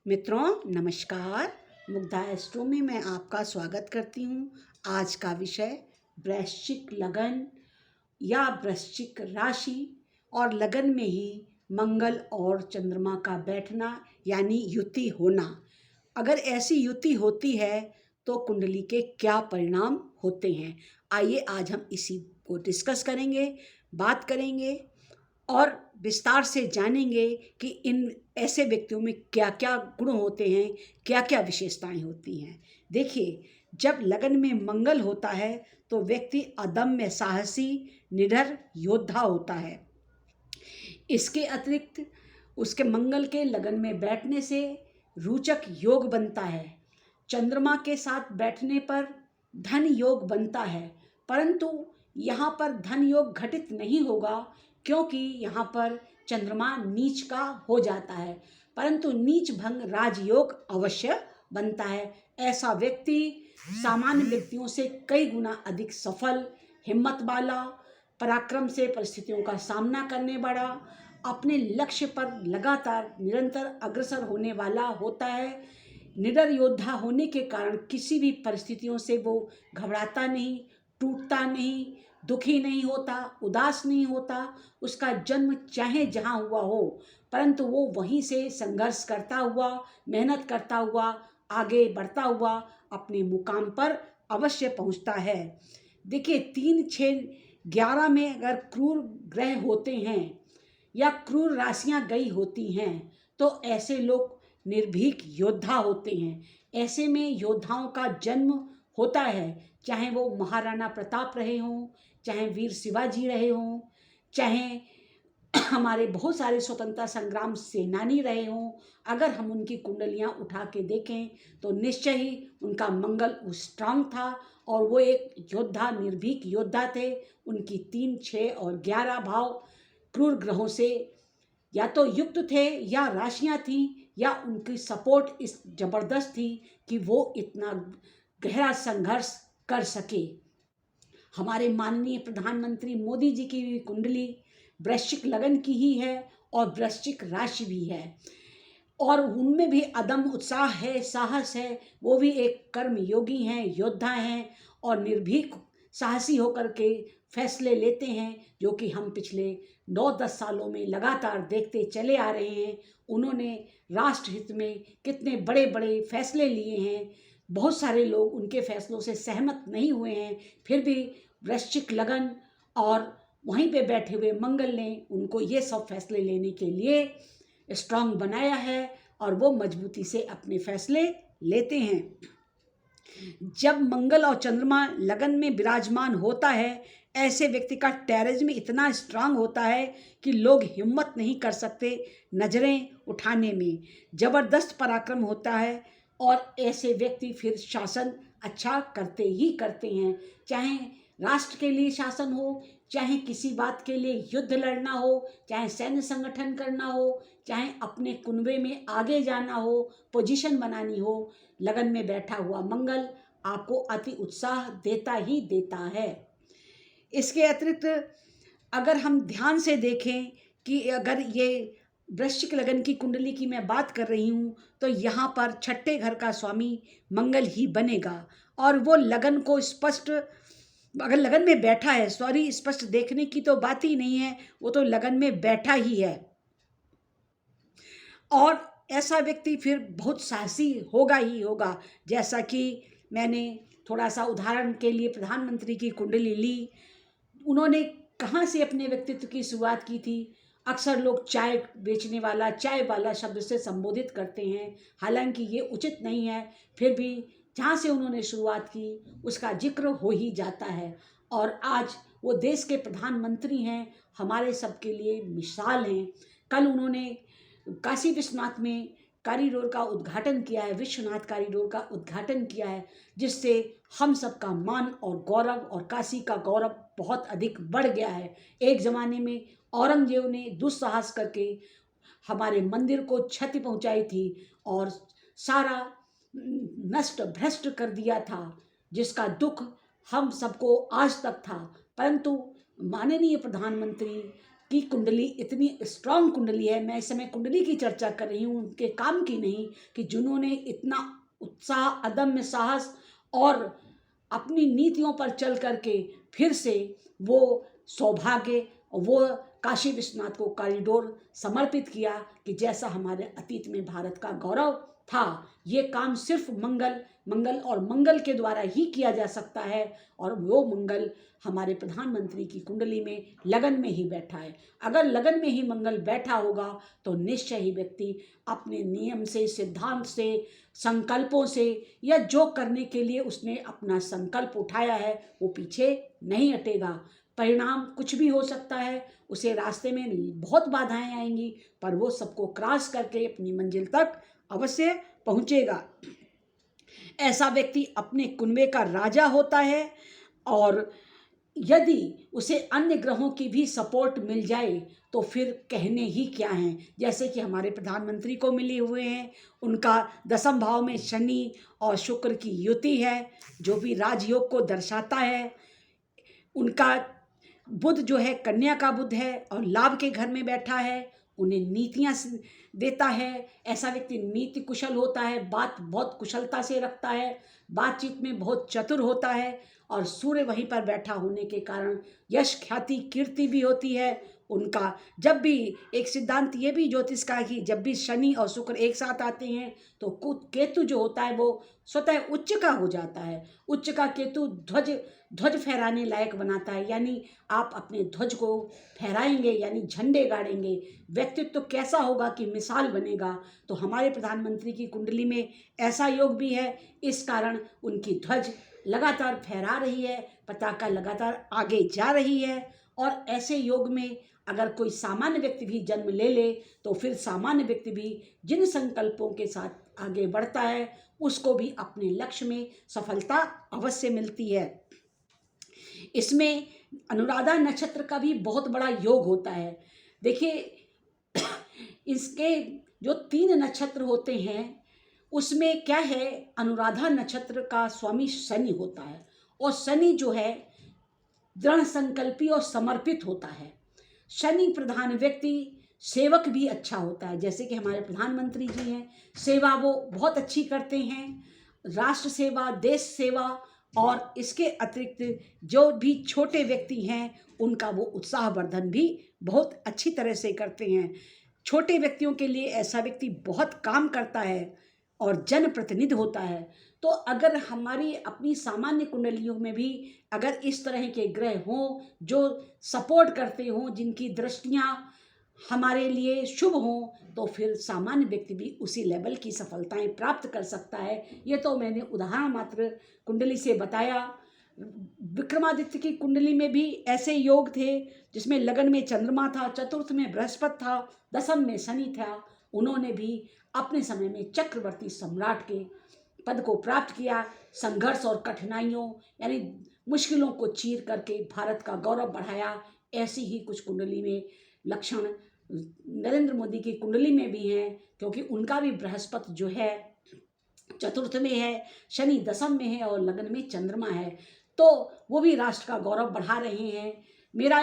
मित्रों नमस्कार। मुग्धा एस्ट्रो में मैं आपका स्वागत करती हूँ। आज का विषय वृश्चिक लगन या वृश्चिक राशि और लगन में ही मंगल और चंद्रमा का बैठना यानी युति होना। अगर ऐसी युति होती है तो कुंडली के क्या परिणाम होते हैं, आइए आज हम इसी को डिस्कस करेंगे, बात करेंगे और विस्तार से जानेंगे कि इन ऐसे व्यक्तियों में क्या क्या गुण होते हैं, क्या क्या विशेषताएं होती हैं। देखिए, जब लगन में मंगल होता है तो व्यक्ति अदम्य साहसी निडर योद्धा होता है। इसके अतिरिक्त उसके मंगल के लगन में बैठने से रोचक योग बनता है। चंद्रमा के साथ बैठने पर धन योग बनता है, परंतु यहाँ पर धन योग घटित नहीं होगा क्योंकि यहाँ पर चंद्रमा नीच का हो जाता है, परंतु नीच भंग राजयोग अवश्य बनता है। ऐसा व्यक्ति सामान्य व्यक्तियों से कई गुना अधिक सफल, हिम्मत वाला, पराक्रम से परिस्थितियों का सामना करने वाला, अपने लक्ष्य पर लगातार निरंतर अग्रसर होने वाला होता है। निडर योद्धा होने के कारण किसी भी परिस्थितियों से वो घबराता नहीं, टूटता नहीं, दुखी नहीं होता, उदास नहीं होता। उसका जन्म चाहे जहाँ हुआ हो, परंतु वो वहीं से संघर्ष करता हुआ, मेहनत करता हुआ, आगे बढ़ता हुआ अपने मुकाम पर अवश्य पहुँचता है। देखिए, 3, 6, 11 में अगर क्रूर ग्रह होते हैं या क्रूर राशियां गई होती हैं तो ऐसे लोग निर्भीक योद्धा होते हैं। ऐसे में योद्धाओं का जन्म होता है, चाहे वो महाराणा प्रताप रहे हों, चाहे वीर शिवाजी रहे हों, चाहे हमारे बहुत सारे स्वतंत्रता संग्राम सेनानी रहे हों। अगर हम उनकी कुंडलियां उठा के देखें तो निश्चय ही उनका मंगल स्ट्रांग था और वो एक योद्धा, निर्भीक योद्धा थे। उनकी 3, 6 और 11 भाव क्रूर ग्रहों से या तो युक्त थे या राशियां थी या उनकी सपोर्ट इस जबरदस्त थी कि वो इतना गहरा संघर्ष कर सके। हमारे माननीय प्रधानमंत्री मोदी जी की भी कुंडली वृश्चिक लगन की ही है और वृश्चिक राशि भी है और उनमें भी अदम उत्साह है, साहस है। वो भी एक कर्म योगी हैं, योद्धा हैं और निर्भीक साहसी होकर के फैसले लेते हैं, जो कि हम पिछले 9-10 सालों में लगातार देखते चले आ रहे हैं। उन्होंने राष्ट्र हित में कितने बड़े बड़े फैसले लिए हैं। बहुत सारे लोग उनके फैसलों से सहमत नहीं हुए हैं, फिर भी वृश्चिक लगन और वहीं पे बैठे हुए मंगल ने उनको ये सब फैसले लेने के लिए स्ट्रांग बनाया है और वो मजबूती से अपने फैसले लेते हैं। जब मंगल और चंद्रमा लगन में विराजमान होता है, ऐसे व्यक्ति का टेररिज्म इतना स्ट्रांग होता है कि लोग हिम्मत नहीं कर सकते नजरें उठाने में। जबरदस्त पराक्रम होता है और ऐसे व्यक्ति फिर शासन अच्छा करते ही करते हैं, चाहे राष्ट्र के लिए शासन हो, चाहे किसी बात के लिए युद्ध लड़ना हो, चाहे सैन्य संगठन करना हो, चाहे अपने कुनबे में आगे जाना हो, पोजीशन बनानी हो। लगन में बैठा हुआ मंगल आपको अति उत्साह देता ही देता है। इसके अतिरिक्त अगर हम ध्यान से देखें कि अगर ये वृश्चिक लगन की कुंडली की मैं बात कर रही हूँ तो यहाँ पर छठे घर का स्वामी मंगल ही बनेगा और वो लगन को स्पष्ट, अगर लगन में बैठा है, सॉरी, स्पष्ट देखने की तो बात ही नहीं है, वो तो लगन में बैठा ही है और ऐसा व्यक्ति फिर बहुत साहसी होगा ही होगा। जैसा कि मैंने थोड़ा सा उदाहरण के लिए प्रधानमंत्री की कुंडली ली, उन्होंने कहाँ से अपने व्यक्तित्व की शुरुआत की थी। अक्सर लोग चाय बेचने वाला, चाय वाला शब्द से संबोधित करते हैं, हालांकि ये उचित नहीं है, फिर भी जहाँ से उन्होंने शुरुआत की उसका जिक्र हो ही जाता है और आज वो देश के प्रधानमंत्री हैं, हमारे सबके लिए मिसाल हैं। कल उन्होंने काशी विश्वनाथ में कॉरिडोर का उद्घाटन किया है, विश्वनाथ कॉरिडोर का उद्घाटन किया है, जिससे हम सबका मान और गौरव और काशी का गौरव बहुत अधिक बढ़ गया है। एक ज़माने में औरंगजेब ने दुस्साहस करके हमारे मंदिर को क्षति पहुंचाई थी और सारा नष्ट भ्रष्ट कर दिया था, जिसका दुख हम सबको आज तक था, परंतु माननीय प्रधानमंत्री की कुंडली इतनी स्ट्रांग कुंडली है। मैं इस समय कुंडली की चर्चा कर रही हूँ, उनके काम की नहीं, कि जिन्होंने इतना उत्साह, अदम्य साहस और अपनी नीतियों पर चल करके फिर से वो सौभाग्य, वो काशी विश्वनाथ को कॉरिडोर समर्पित किया कि जैसा हमारे अतीत में भारत का गौरव था। ये काम सिर्फ मंगल और मंगल के द्वारा ही किया जा सकता है, और वो मंगल हमारे प्रधानमंत्री की कुंडली में लगन में ही बैठा है। अगर लगन में ही मंगल बैठा होगा तो निश्चय ही व्यक्ति अपने नियम से, सिद्धांत से, संकल्पों से, या जो करने के लिए उसने अपना संकल्प उठाया है वो पीछे नहीं हटेगा। परिणाम कुछ भी हो सकता है, उसे रास्ते में बहुत बाधाएं आएंगी, पर वो सबको क्रॉस करके अपनी मंजिल तक अवश्य पहुंचेगा। ऐसा व्यक्ति अपने कुनबे का राजा होता है, और यदि उसे अन्य ग्रहों की भी सपोर्ट मिल जाए तो फिर कहने ही क्या है। जैसे कि हमारे प्रधानमंत्री को मिले हुए हैं, उनका 10वें भाव में शनि और शुक्र की युति है, जो भी राजयोग को दर्शाता है। उनका बुध जो है कन्या का बुध है और लाभ के घर में बैठा है, उन्हें नीतियाँ देता है। ऐसा व्यक्ति नीति कुशल होता है, बात बहुत कुशलता से रखता है, बातचीत में बहुत चतुर होता है, और सूर्य वहीं पर बैठा होने के कारण यश, ख्याति, कीर्ति भी होती है उनका। जब भी एक सिद्धांत ये भी ज्योतिष का है कि जब भी शनि और शुक्र एक साथ आते हैं तो केतु जो होता है वो स्वतः उच्च का हो जाता है। उच्च का केतु ध्वज फहराने लायक बनाता है, यानी आप अपने ध्वज को फहराएंगे, यानी झंडे गाड़ेंगे, व्यक्तित्व तो कैसा होगा कि मिसाल बनेगा। तो हमारे प्रधानमंत्री की कुंडली में ऐसा योग भी है, इस कारण उनकी ध्वज लगातार फहरा रही है, पताका लगातार आगे जा रही है। और ऐसे योग में अगर कोई सामान्य व्यक्ति भी जन्म ले ले तो फिर सामान्य व्यक्ति भी जिन संकल्पों के साथ आगे बढ़ता है उसको भी अपने लक्ष्य में सफलता अवश्य मिलती है। इसमें अनुराधा नक्षत्र का भी बहुत बड़ा योग होता है। देखिए, इसके जो 3 नक्षत्र होते हैं उसमें क्या है, अनुराधा नक्षत्र का स्वामी शनि होता है, और शनि जो है दृढ़ संकल्पी और समर्पित होता है। शनि प्रधान व्यक्ति सेवक भी अच्छा होता है, जैसे कि हमारे प्रधानमंत्री जी हैं, सेवा वो बहुत अच्छी करते हैं, राष्ट्र सेवा, देश सेवा, और इसके अतिरिक्त जो भी छोटे व्यक्ति हैं उनका वो उत्साहवर्धन भी बहुत अच्छी तरह से करते हैं। छोटे व्यक्तियों के लिए ऐसा व्यक्ति बहुत काम करता है और जनप्रतिनिधि होता है। तो अगर हमारी अपनी सामान्य कुंडलियों में भी अगर इस तरह के ग्रह हों जो सपोर्ट करते हों, जिनकी दृष्टियाँ हमारे लिए शुभ हों, तो फिर सामान्य व्यक्ति भी उसी लेवल की सफलताएं प्राप्त कर सकता है। ये तो मैंने उदाहरण मात्र कुंडली से बताया। विक्रमादित्य की कुंडली में भी ऐसे योग थे, जिसमें लगन में चंद्रमा था, चतुर्थ में बृहस्पति था, दशम में शनि था। उन्होंने भी अपने समय में चक्रवर्ती सम्राट के पद को प्राप्त किया, संघर्ष और कठिनाइयों यानी मुश्किलों को चीर करके भारत का गौरव बढ़ाया। ऐसी ही कुछ कुंडली में लक्षण नरेंद्र मोदी की कुंडली में भी हैं, क्योंकि उनका भी बृहस्पति जो है चतुर्थ में है, शनि दशम में है और लगन में चंद्रमा है, तो वो भी राष्ट्र का गौरव बढ़ा रहे हैं। मेरा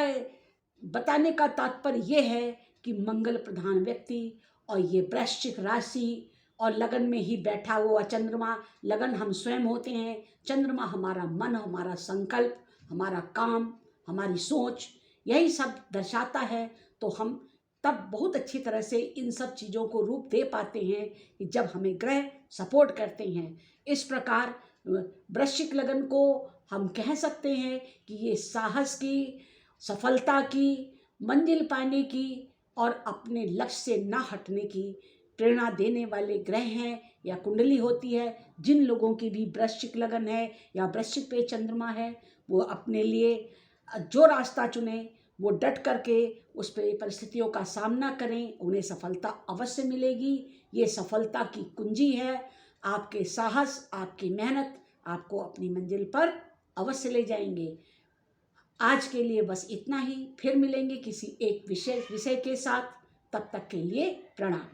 बताने का तात्पर्य ये है कि मंगल प्रधान व्यक्ति और ये वृश्चिक राशि और लगन में ही बैठा हुआ चंद्रमा, लगन हम स्वयं होते हैं, चंद्रमा हमारा मन, हमारा संकल्प, हमारा काम, हमारी सोच, यही सब दर्शाता है। तो हम तब बहुत अच्छी तरह से इन सब चीज़ों को रूप दे पाते हैं कि जब हमें ग्रह सपोर्ट करते हैं। इस प्रकार वृश्चिक लगन को हम कह सकते हैं कि ये साहस की, सफलता की, मंजिल पाने की और अपने लक्ष्य से ना हटने की प्रेरणा देने वाले ग्रह हैं या कुंडली होती है। जिन लोगों की भी वृश्चिक लगन है या वृश्चिक पे चंद्रमा है, वो अपने लिए जो रास्ता चुने वो डट करके उस पर परिस्थितियों का सामना करें, उन्हें सफलता अवश्य मिलेगी। ये सफलता की कुंजी है। आपके साहस, आपकी मेहनत आपको अपनी मंजिल पर अवश्य ले जाएंगे। आज के लिए बस इतना ही, फिर मिलेंगे किसी एक विशेष विषय के साथ। तब तक के लिए प्रणाम।